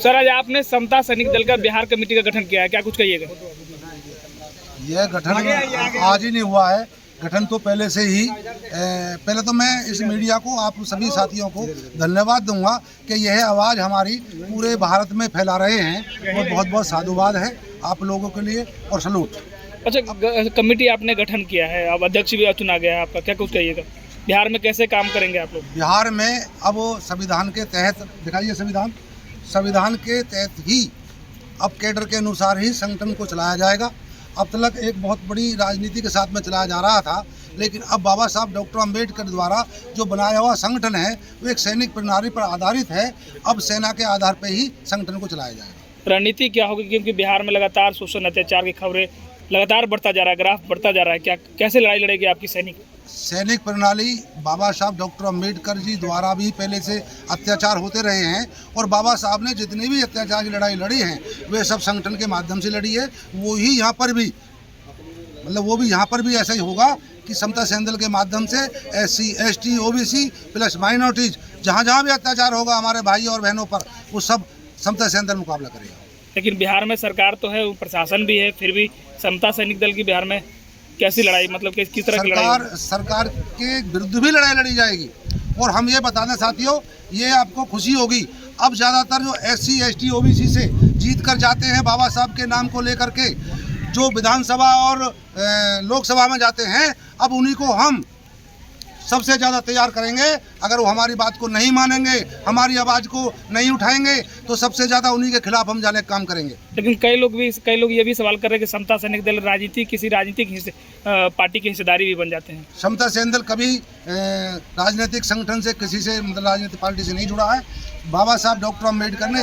Sir, आज आपने समता सैनिक दल का बिहार कमेटी का गठन किया है, क्या कुछ कहिएगा? यह गठन आज ही नहीं हुआ है, गठन तो पहले से ही। पहले तो मैं इस मीडिया को, आप सभी साथियों को धन्यवाद दूंगा कि यह आवाज़ हमारी पूरे भारत में फैला रहे हैं और बहुत बहुत साधुवाद है आप लोगों के लिए और सलूट। अच्छा, कमेटी आपने गठन किया है, अब अध्यक्ष भी चुना गया है आपका, क्या कुछ कहिएगा? बिहार में कैसे काम करेंगे आप लोग? बिहार में अब संविधान के तहत, दिखाइए संविधान के तहत ही अब कैडर के अनुसार ही संगठन को चलाया जाएगा। अब तक एक बहुत बड़ी राजनीति के साथ में चलाया जा रहा था, लेकिन अब बाबा साहब डॉक्टर अम्बेडकर द्वारा जो बनाया हुआ संगठन है वो एक सैनिक प्रणाली पर आधारित है। अब सेना के आधार पर ही संगठन को चलाया जाएगा। रणनीति क्या होगी, क्योंकि बिहार में लगातार शोषण अत्याचार की खबरें लगातार बढ़ता जा रहा है, ग्राफ बढ़ता जा रहा है, क्या कैसे लड़ाई लड़ेगी आपकी सैनिक प्रणाली? बाबा साहब डॉक्टर अम्बेडकर जी द्वारा भी पहले से अत्याचार होते रहे हैं और बाबा साहब ने जितनी भी अत्याचार की लड़ाई लड़ी है वे सब संगठन के माध्यम से लड़ी है। वो ही यहाँ पर भी, मतलब वो भी यहाँ पर भी ऐसा ही होगा कि समता सैनिक दल के माध्यम से SC, ST, OBC plus minorities जहाँ जहाँ भी अत्याचार होगा हमारे भाई और बहनों पर, वो सब समता सैनिक दल मुकाबला करेगा। लेकिन बिहार में सरकार तो है, प्रशासन भी है, फिर भी समता सैनिक दल की बिहार में कैसी लड़ाई, मतलब किस तरह की लड़ाई? सरकार के विरुद्ध भी लड़ाई लड़ी जाएगी। और हम ये बता दें साथियों, ये आपको खुशी होगी, अब ज़्यादातर जो SC, ST, OBC से जीत कर जाते हैं बाबा साहब के नाम को लेकर के, जो विधानसभा और लोकसभा में जाते हैं, अब उन्हीं को हम सबसे ज़्यादा तैयार करेंगे। अगर वो हमारी बात को नहीं मानेंगे, हमारी आवाज़ को नहीं उठाएंगे, तो सबसे ज़्यादा उन्हीं के खिलाफ हम जाने का काम करेंगे। लेकिन कई लोग ये भी सवाल कर रहे हैं कि समता सैनिक दल किसी राजनीतिक पार्टी की हिस्सेदारी भी बन जाते हैं। समता सैनिक दल कभी राजनीतिक संगठन से, किसी से, मतलब राजनीतिक पार्टी से नहीं जुड़ा है। बाबा साहब डॉक्टर अम्बेडकर ने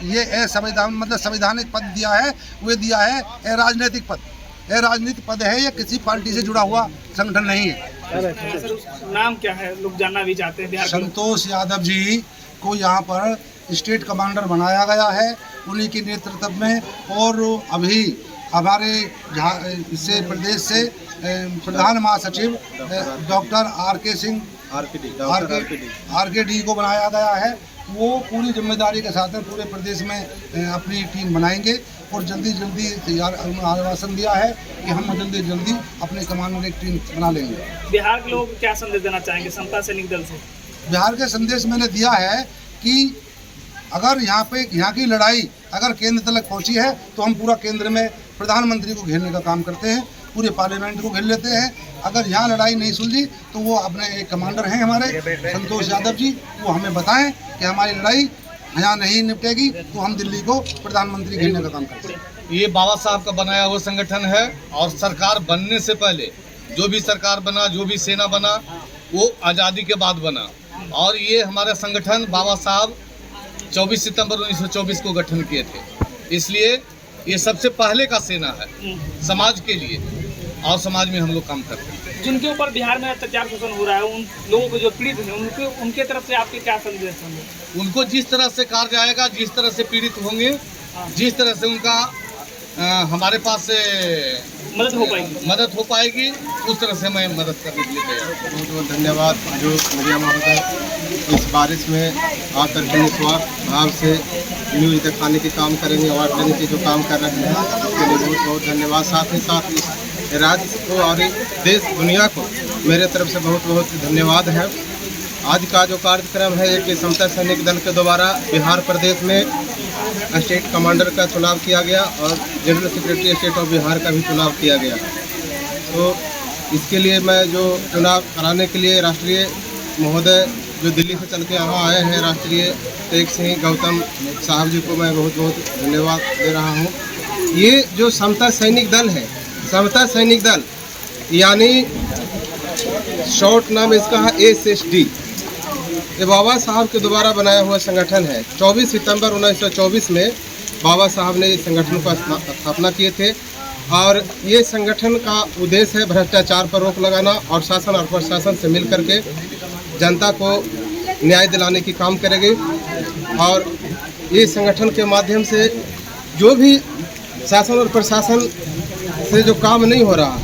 ये संवैधानिक पद दिया है, वो दिया है राजनीतिक पद। यह राजनीतिक पद है, ये किसी पार्टी से जुड़ा हुआ संगठन नहीं है। नाम क्या है, लोग जानना भी चाहते हैं। संतोष यादव जी को यहाँ पर स्टेट कमांडर बनाया गया है, उन्हीं के नेतृत्व में। और अभी हमारे इससे प्रदेश से प्रधान महासचिव डॉक्टर RKD को बनाया गया है। वो पूरी जिम्मेदारी के साथ में पूरे प्रदेश में अपनी टीम बनाएंगे और जल्दी तैयार आश्वासन दिया है कि हम जल्दी अपने कमांडर एक टीम बना लेंगे। बिहार के लोग क्या संदेश देना चाहेंगे समता सैनिक दल से? बिहार के संदेश मैंने दिया है कि अगर यहाँ की लड़ाई अगर केंद्र तक पहुँची है तो हम पूरा केंद्र में प्रधानमंत्री को घेरने का काम करते हैं, पूरे पार्लियामेंट को घेर लेते हैं। अगर यहाँ लड़ाई नहीं सुलझी तो वो अपने एक कमांडर हैं हमारे संतोष यादव जी, वो हमें बताएं कि हमारी लड़ाई यहाँ नहीं निपटेगी तो हम दिल्ली को प्रधानमंत्री घेरने का काम करते हैं। ये बाबा साहब का बनाया हुआ संगठन है और सरकार बनने से पहले जो भी सरकार बना, जो भी सेना बना, वो आज़ादी के बाद बना। और ये हमारा संगठन बाबा साहब 24 सितंबर 1924 को गठन किए थे, इसलिए ये सबसे पहले का सेना है समाज के लिए, और समाज में हम लोग काम करते हैं। जिनके ऊपर बिहार में अत्याचार शोषण हो रहा है, उन लोगों को जो पीड़ित हैं, उनके तरफ से आपके क्या संदेश होंगे? उनको जिस तरह से कहा जाएगा, जिस तरह से पीड़ित होंगे, जिस तरह से उनका हमारे पास से मदद हो पाएगी उस तरह से मैं मदद करने के लिए तैयार। बहुत बहुत धन्यवाद जो मीडिया महोदय इस बारिश में आकर निस्वार्थ भाव से न्यूज़ दिखाने के काम करेंगे, अवार्ड देने के जो काम कर रहे हैं उसके लिए बहुत बहुत धन्यवाद। साथ ही साथ इस राज्य को और देश दुनिया को मेरे तरफ से बहुत बहुत धन्यवाद है। आज का जो कार्यक्रम है कि समता सैनिक दल के द्वारा बिहार प्रदेश में स्टेट कमांडर का चुनाव किया गया और general secretary state of Bihar का भी चुनाव किया गया। तो इसके लिए मैं जो चुनाव कराने के लिए राष्ट्रीय महोदय जो दिल्ली से चल के यहाँ आए हैं, राष्ट्रीय तेग सिंह गौतम साहब जी को मैं बहुत बहुत धन्यवाद दे रहा हूँ। ये जो समता सैनिक दल है, समता सैनिक दल यानी शॉर्ट नाम इसका है SSD, ये बाबा साहब के द्वारा बनाया हुआ संगठन है। 24 सितंबर 1924 में बाबा साहब ने इस संगठन को स्थापना किए थे और ये संगठन का उद्देश्य है भ्रष्टाचार पर रोक लगाना और शासन और प्रशासन से मिल करके जनता को न्याय दिलाने की काम करेगी। और ये संगठन के माध्यम से जो भी शासन और प्रशासन से जो काम नहीं हो रहा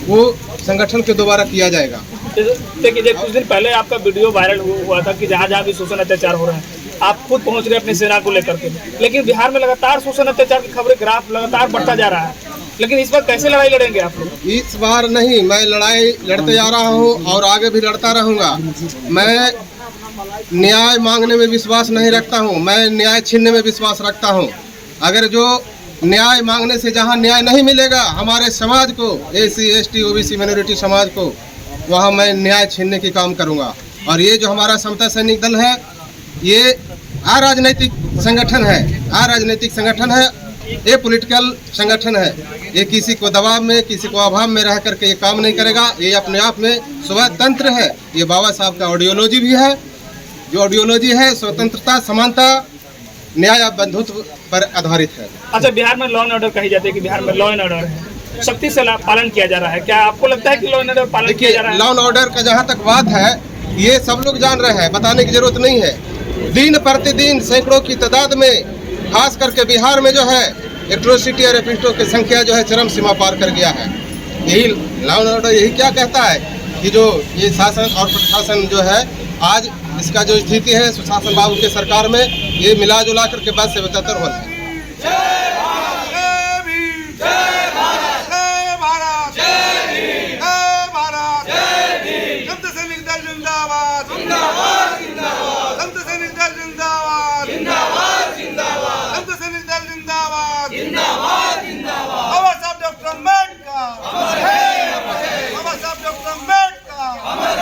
वो संगठन के द्वारा किया जाएगा। देखिए कुछ दिन पहले आपका वीडियो वायरल हुआ था कि जहाँ जहाँ भी शोषण अत्याचार हो रहा है, आप खुद पहुंच गए अपनी सेना को लेकर के, लेकिन बिहार में लगातार शोषण अत्याचार की खबरें, ग्राफ लगातार बढ़ता जा रहा है, लेकिन इस बार कैसे लड़ाई लड़ेंगे आप लोग? इस बार नहीं, मैं लड़ाई लड़ते जा रहा हूँ और आगे भी लड़ता रहूँगा। मैं न्याय मांगने में विश्वास नहीं रखता हूँ, मैं न्याय छीनने में विश्वास रखता हूँ। अगर जो न्याय मांगने से जहाँ न्याय नहीं मिलेगा हमारे समाज को, SC ST OBC माइनॉरिटी समाज को, वहाँ मैं न्याय छीनने की काम करूँगा। और ये जो हमारा समता सैनिक दल है, ये अराजनैतिक संगठन है, अराजनैतिक संगठन है, ये पॉलिटिकल संगठन है। ये किसी को दबाव में, किसी को अभाव में रह करके ये काम नहीं करेगा। ये अपने आप में स्वतंत्र है। ये बाबा साहब का आइडियोलॉजी भी है, जो आइडियोलॉजी है स्वतंत्रता, समानता, न्याय, बंधुत्व पर आधारित है। अच्छा, बिहार में लॉ एंड ऑर्डर कही जाती है कि बिहार में लॉ एंड ऑर्डर है, सख्ती से पालन किया जा रहा है, क्या आपको लगता है कि लॉ एंड ऑर्डर पालन किया जा रहा है? लॉ एंड ऑर्डर का जहाँ तक बात है, ये सब लोग जान रहे हैं, बताने की जरूरत नहीं है। दिन प्रतिदिन सैकड़ों की तादाद में, खास करके बिहार में जो है एट्रोसिटी और रेपिस्टों की संख्या जो है चरम सीमा पार कर गया है। यही लॉ एंड ऑर्डर यही क्या कहता है कि जो ये शासन और प्रशासन जो है, आज इसका जो स्थिति है सुशासन बाबू के सरकार में, ये मिला जुला करके 72 से 72 हो है। बाबा साहब डॉक्टर अम्बेडकर, बाबा साहब डॉक्टर अम्बेडकर।